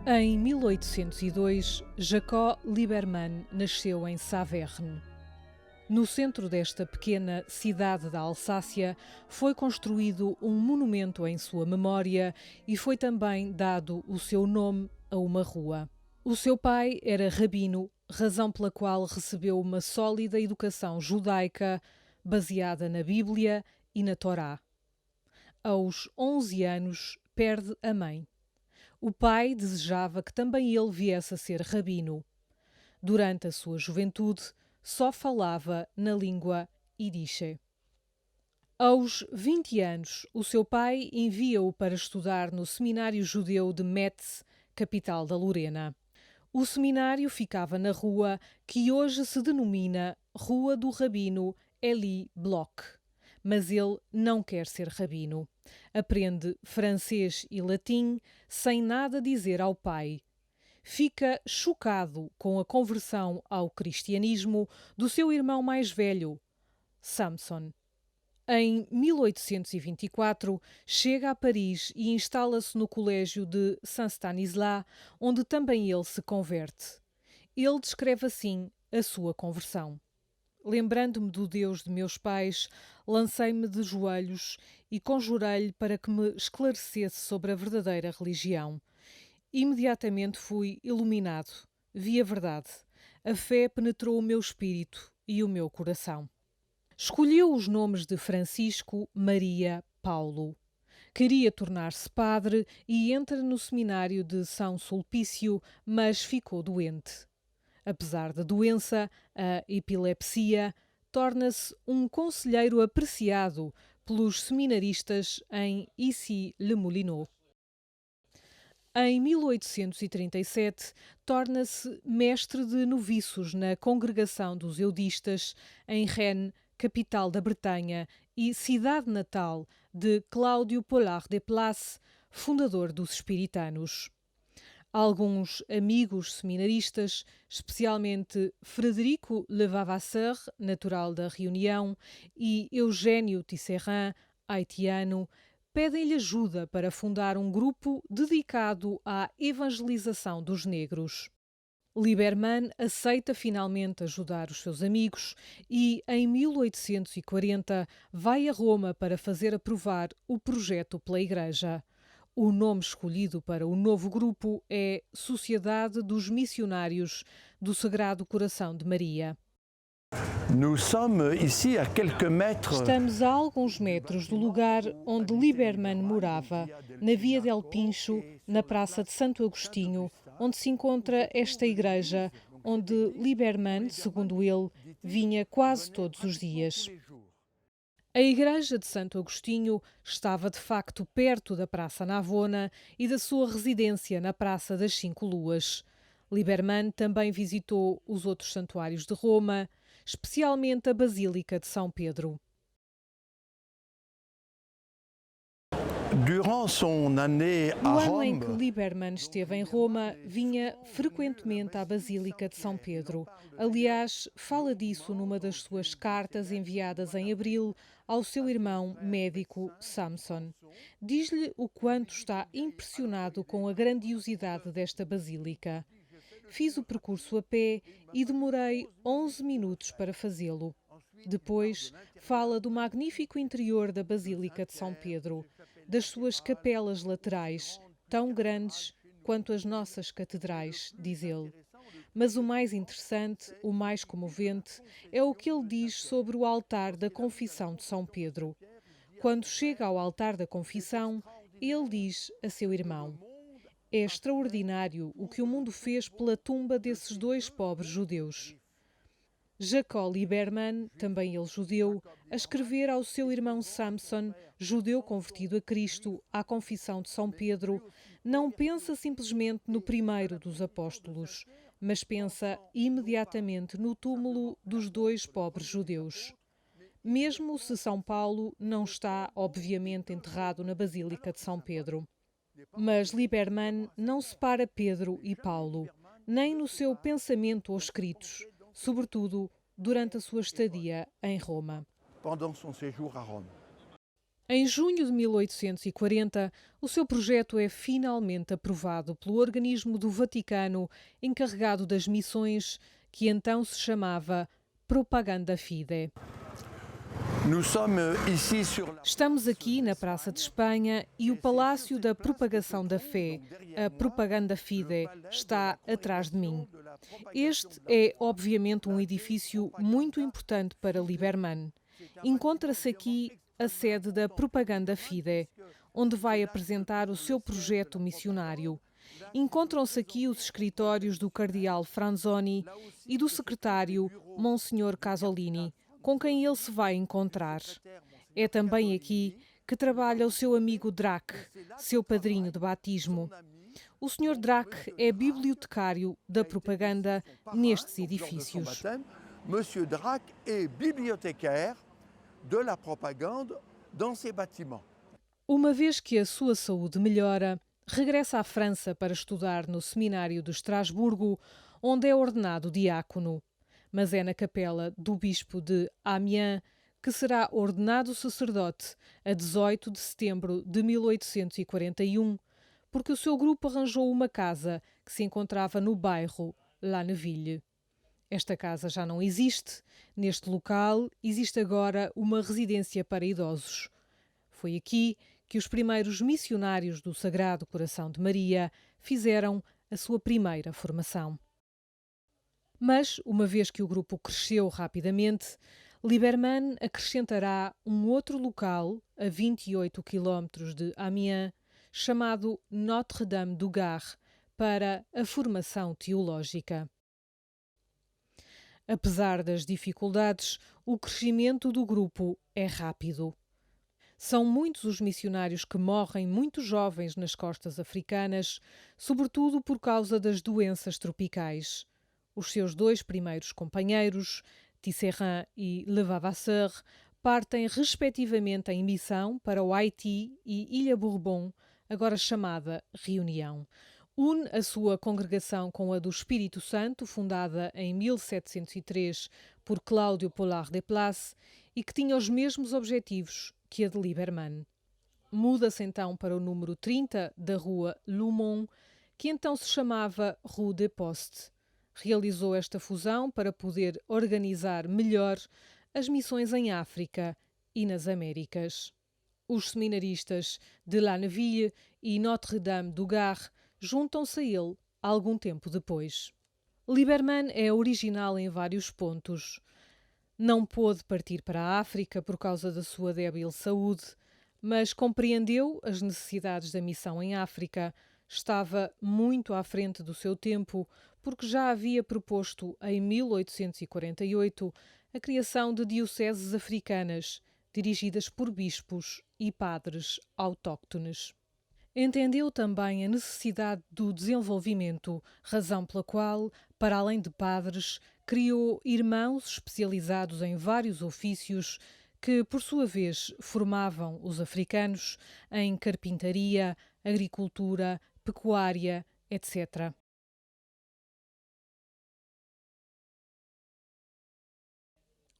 Em 1802, Jacob Liebermann nasceu em Saverne. No centro desta pequena cidade da Alsácia foi construído um monumento em sua memória e foi também dado o seu nome a uma rua. O seu pai era rabino, razão pela qual recebeu uma sólida educação judaica baseada na Bíblia e na Torá. Aos 11 anos, perde a mãe. O pai desejava que também ele viesse a ser rabino. Durante a sua juventude, só falava na língua Yiddish. Aos 20 anos, o seu pai envia-o para estudar no seminário judeu de Metz, capital da Lorena. O seminário ficava na rua que hoje se denomina Rua do Rabino Eli Bloch. Mas ele não quer ser rabino. Aprende francês e latim sem nada dizer ao pai. Fica chocado com a conversão ao cristianismo do seu irmão mais velho, Samson. Em 1824, chega a Paris e instala-se no colégio de Saint-Stanislas, onde também ele se converte. Ele descreve assim a sua conversão. Lembrando-me do Deus de meus pais, lancei-me de joelhos e conjurei-lhe para que me esclarecesse sobre a verdadeira religião. Imediatamente fui iluminado, vi a verdade. A fé penetrou o meu espírito e o meu coração. Escolheu os nomes de Francisco, Maria, Paulo. Queria tornar-se padre e entra no seminário de São Sulpício, mas ficou doente. Apesar da doença, a epilepsia, torna-se um conselheiro apreciado pelos seminaristas em Issy-les-Moulineaux. Em 1837, torna-se mestre de noviços na Congregação dos Eudistas, em Rennes, capital da Bretanha e cidade natal de Cláudio Pollard de Place, fundador dos Espiritanos. Alguns amigos seminaristas, especialmente Frederico Levavasseur, natural da Reunião, e Eugênio Tisserand, haitiano, pedem-lhe ajuda para fundar um grupo dedicado à evangelização dos negros. Liebermann aceita finalmente ajudar os seus amigos e, em 1840, vai a Roma para fazer aprovar o projeto pela Igreja. O nome escolhido para o novo grupo é Sociedade dos Missionários do Sagrado Coração de Maria. Estamos a alguns metros do lugar onde Liebermann morava, na Via del Pincho, na Praça de Santo Agostinho, onde se encontra esta igreja, onde Liebermann, segundo ele, vinha quase todos os dias. A igreja de Santo Agostinho estava de facto perto da Praça Navona e da sua residência na Praça das Cinco Luas. Liebermann também visitou os outros santuários de Roma, especialmente a Basílica de São Pedro. No ano em que Liebermann esteve em Roma, vinha frequentemente à Basílica de São Pedro. Aliás, fala disso numa das suas cartas enviadas em abril ao seu irmão médico Samson. Diz-lhe o quanto está impressionado com a grandiosidade desta basílica. Fiz o percurso a pé e demorei 11 minutos para fazê-lo. Depois, fala do magnífico interior da Basílica de São Pedro, das suas capelas laterais, tão grandes quanto as nossas catedrais, diz ele. Mas o mais interessante, o mais comovente, é o que ele diz sobre o altar da Confissão de São Pedro. Quando chega ao altar da Confissão, ele diz a seu irmão: "É extraordinário o que o mundo fez pela tumba desses dois pobres judeus." Jacob Liebermann, também ele judeu, a escrever ao seu irmão Samson, judeu convertido a Cristo, à Confissão de São Pedro, não pensa simplesmente no primeiro dos apóstolos, mas pensa imediatamente no túmulo dos dois pobres judeus. Mesmo se São Paulo não está, obviamente, enterrado na Basílica de São Pedro. Mas Liebermann não separa Pedro e Paulo, nem no seu pensamento ou escritos, sobretudo durante a sua estadia em Roma. Em junho de 1840, o seu projeto é finalmente aprovado pelo organismo do Vaticano encarregado das missões, que então se chamava Propaganda Fide. Estamos aqui na Praça de Espanha e o Palácio da Propagação da Fé, a Propaganda Fide, está atrás de mim. Este é, obviamente, um edifício muito importante para Lieberman. Encontra-se aqui a sede da Propaganda Fide, onde vai apresentar o seu projeto missionário. Encontram-se aqui os escritórios do cardeal Franzoni e do secretário Monsenhor Casolini, com quem ele se vai encontrar. É também aqui que trabalha o seu amigo Drac, seu padrinho de batismo. O Sr. Drac é bibliotecário da propaganda nestes edifícios. Monsieur Drac est bibliothécaire de la propagande dans ces bâtiments. Uma vez que a sua saúde melhora, regressa à França para estudar no seminário de Estrasburgo, onde é ordenado diácono. Mas é na capela do bispo de Amiens que será ordenado sacerdote a 18 de setembro de 1841, porque o seu grupo arranjou uma casa que se encontrava no bairro La Neuville. Esta casa já não existe. Neste local existe agora uma residência para idosos. Foi aqui que os primeiros missionários do Sagrado Coração de Maria fizeram a sua primeira formação. Mas, uma vez que o grupo cresceu rapidamente, Lieberman acrescentará um outro local, a 28 quilómetros de Amiens, chamado Notre-Dame du Gard, para a formação teológica. Apesar das dificuldades, o crescimento do grupo é rápido. São muitos os missionários que morrem muito jovens nas costas africanas, sobretudo por causa das doenças tropicais. Os seus dois primeiros companheiros, Tisserand e Levavasseur, partem respectivamente em missão para o Haiti e Ilha Bourbon, agora chamada Reunião. Une a sua congregação com a do Espírito Santo, fundada em 1703 por Cláudio Pollard de Place, e que tinha os mesmos objetivos que a de Lieberman. Muda-se então para o número 30 da rua Lumont, que então se chamava Rue des Postes. Realizou esta fusão para poder organizar melhor as missões em África e nas Américas. Os seminaristas de La Neuville e Notre-Dame du Gard juntam-se a ele algum tempo depois. Lieberman é original em vários pontos. Não pôde partir para a África por causa da sua débil saúde, mas compreendeu as necessidades da missão em África. Estava muito à frente do seu tempo, porque já havia proposto, em 1848, a criação de dioceses africanas, dirigidas por bispos e padres autóctones. Entendeu também a necessidade do desenvolvimento, razão pela qual, para além de padres, criou irmãos especializados em vários ofícios que, por sua vez, formavam os africanos em carpintaria, agricultura, pecuária, etc.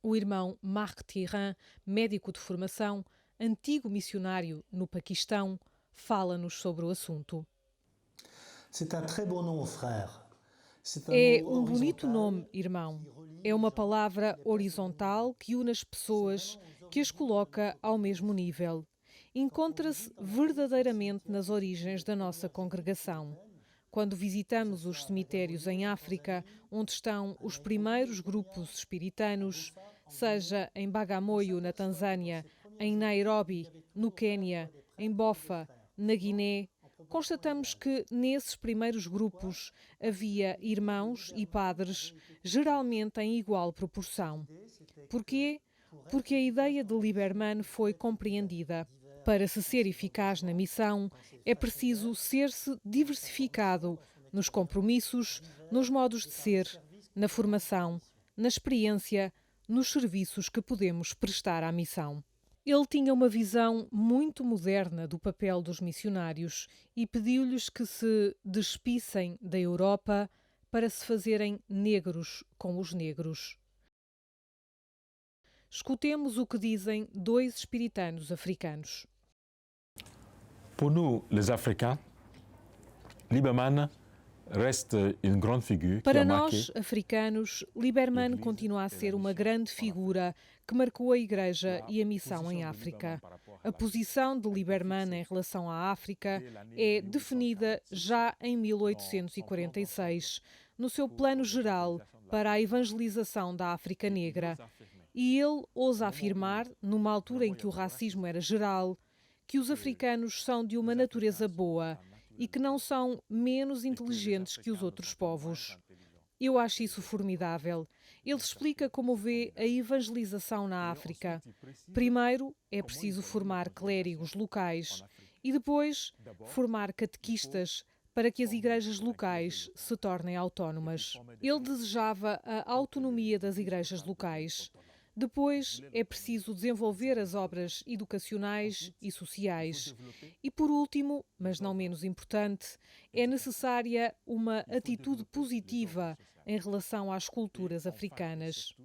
O irmão Marc Tirant, médico de formação, antigo missionário no Paquistão, fala-nos sobre o assunto. É um bonito nome, irmão. É uma palavra horizontal que une as pessoas, que as coloca ao mesmo nível. Encontra-se verdadeiramente nas origens da nossa congregação. Quando visitamos os cemitérios em África, onde estão os primeiros grupos espiritanos, seja em Bagamoyo, na Tanzânia, em Nairobi, no Quênia, em Bofa, na Guiné, constatamos que nesses primeiros grupos havia irmãos e padres, geralmente em igual proporção. Porquê? Porque a ideia de Lieberman foi compreendida. Para se ser eficaz na missão, é preciso ser-se diversificado nos compromissos, nos modos de ser, na formação, na experiência, nos serviços que podemos prestar à missão. Ele tinha uma visão muito moderna do papel dos missionários e pediu-lhes que se despissem da Europa para se fazerem negros com os negros. Escutemos o que dizem dois espiritanos africanos. Pour nous, les Africains, Lieberman reste une grande figure qui Para a marqué. nós, africanos, Lieberman continua a ser uma grande figura que marcou a Igreja e a missão em África. A posição de Lieberman em relação à África é definida já em 1846, no seu plano geral para a evangelização da África Negra. E ele ousa afirmar, numa altura em que o racismo era geral, que os africanos são de uma natureza boa e que não são menos inteligentes que os outros povos. Eu acho isso formidável. Ele explica como vê a evangelização na África. Primeiro, é preciso formar clérigos locais e depois formar catequistas para que as igrejas locais se tornem autónomas. Ele desejava a autonomia das igrejas locais. Depois, é preciso desenvolver as obras educacionais e sociais. E, por último, mas não menos importante, é necessária uma atitude positiva em relação às culturas africanas.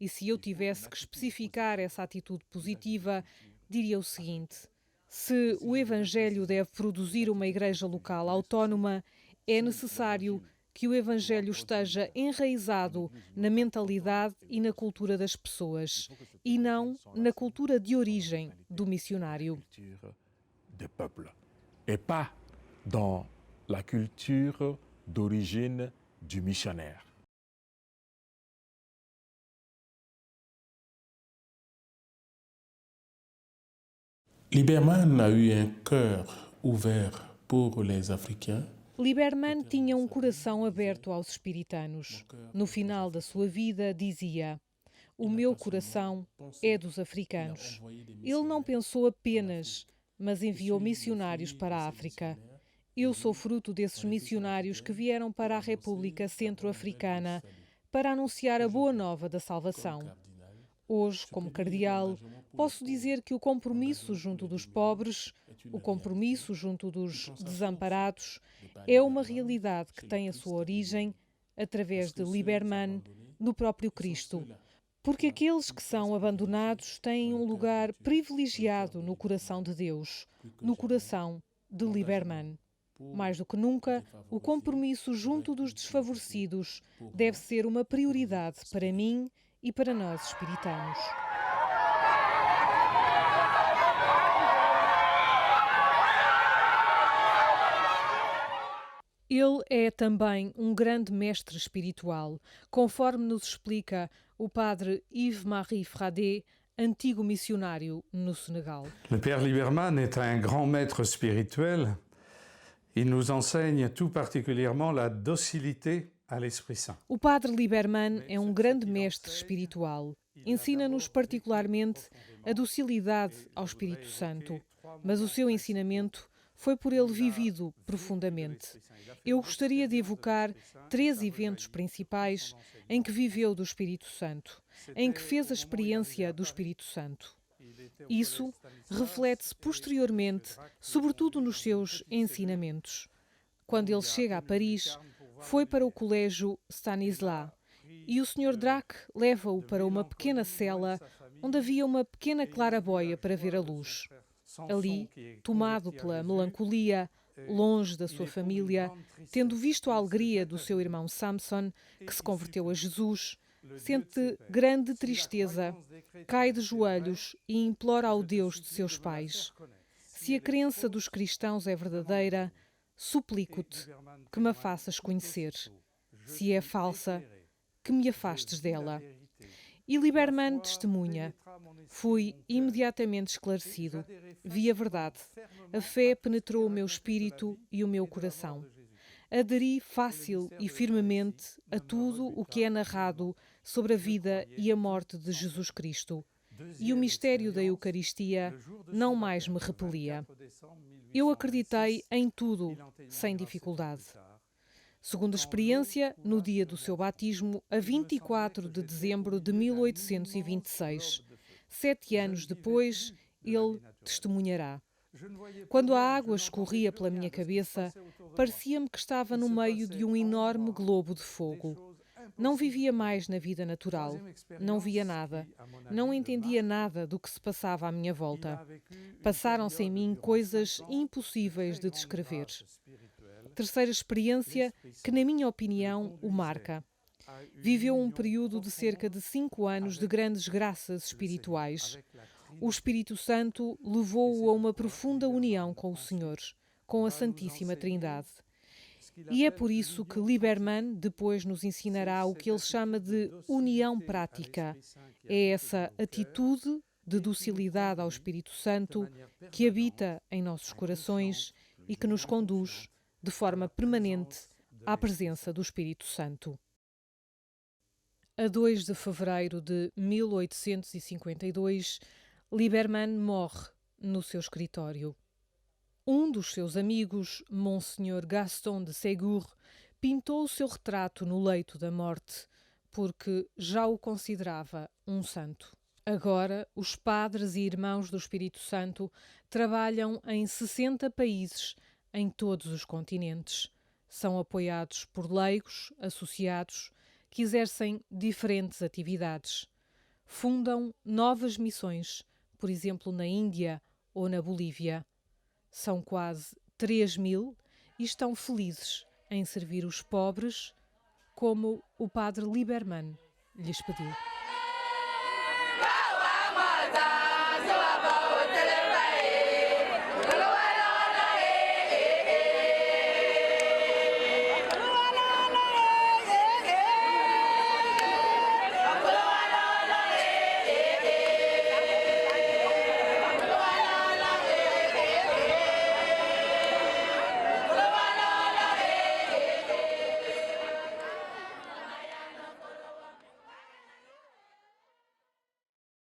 E se eu tivesse que especificar essa atitude positiva, diria o seguinte: se o Evangelho deve produzir uma igreja local autónoma, é necessário que o Evangelho esteja enraizado na mentalidade e na cultura das pessoas, e não na cultura de origem do missionário. Et pas dans la culture d'origine du missionnaire. Lieberman a eu un cœur ouvert pour les Africains. Lieberman tinha um coração aberto aos espiritanos. No final da sua vida, dizia: "O meu coração é dos africanos." Ele não pensou apenas, mas enviou missionários para a África. Eu sou fruto desses missionários que vieram para a República Centro-Africana para anunciar a boa nova da salvação. Hoje, como cardeal, posso dizer que o compromisso junto dos pobres, o compromisso junto dos desamparados, é uma realidade que tem a sua origem, através de Lieberman, no próprio Cristo. Porque aqueles que são abandonados têm um lugar privilegiado no coração de Deus, no coração de Lieberman. Mais do que nunca, o compromisso junto dos desfavorecidos deve ser uma prioridade para mim e para nós espiritanos. Ele é também um grande mestre espiritual, conforme nos explica o padre Yves-Marie Fradé, antigo missionário no Senegal. Le Père Lieberman est un grand maître spirituel. Il nous enseigne tout particulièrement la docilité à l'Esprit Saint. O padre Lieberman é um grande mestre espiritual. Ensina-nos particularmente a docilidade ao Espírito Santo, mas o seu ensinamento foi por ele vivido profundamente. Eu gostaria de evocar 3 eventos principais em que viveu do Espírito Santo, em que fez a experiência do Espírito Santo. Isso reflete-se posteriormente, sobretudo nos seus ensinamentos. Quando ele chega a Paris, foi para o colégio Stanislas e o Sr. Drac leva-o para uma pequena cela onde havia uma pequena claraboia para ver a luz. Ali, tomado pela melancolia, longe da sua família, tendo visto a alegria do seu irmão Samson, que se converteu a Jesus, sente grande tristeza, cai de joelhos e implora ao Deus de seus pais: "Se a crença dos cristãos é verdadeira, suplico-te que me a faças conhecer. Se é falsa, que me afastes dela." E Lieberman testemunha: "Fui imediatamente esclarecido. Vi a verdade. A fé penetrou o meu espírito e o meu coração. Aderi fácil e firmemente a tudo o que é narrado sobre a vida e a morte de Jesus Cristo. E o mistério da Eucaristia não mais me repelia. Eu acreditei em tudo, sem dificuldade." Segundo a experiência, no dia do seu batismo, a 24 de dezembro de 1826, 7 anos depois, ele testemunhará: "Quando a água escorria pela minha cabeça, parecia-me que estava no meio de um enorme globo de fogo. Não vivia mais na vida natural, não via nada, não entendia nada do que se passava à minha volta. Passaram-se em mim coisas impossíveis de descrever. Terceira experiência que, na minha opinião, o marca. Viveu um período de cerca de 5 anos de grandes graças espirituais. O Espírito Santo levou-o a uma profunda união com o Senhor, com a Santíssima Trindade. E é por isso que Lieberman depois nos ensinará o que ele chama de união prática. É essa atitude de docilidade ao Espírito Santo que habita em nossos corações e que nos conduz de forma permanente à presença do Espírito Santo. A 2 de fevereiro de 1852, Lieberman morre no seu escritório. Um dos seus amigos, Monseigneur Gaston de Ségur, pintou o seu retrato no leito da morte, porque já o considerava um santo. Agora, os padres e irmãos do Espírito Santo trabalham em 60 países, em todos os continentes. São apoiados por leigos, associados, que exercem diferentes atividades. Fundam novas missões, por exemplo, na Índia ou na Bolívia. São quase 3.000 e estão felizes em servir os pobres, como o padre Lieberman lhes pediu.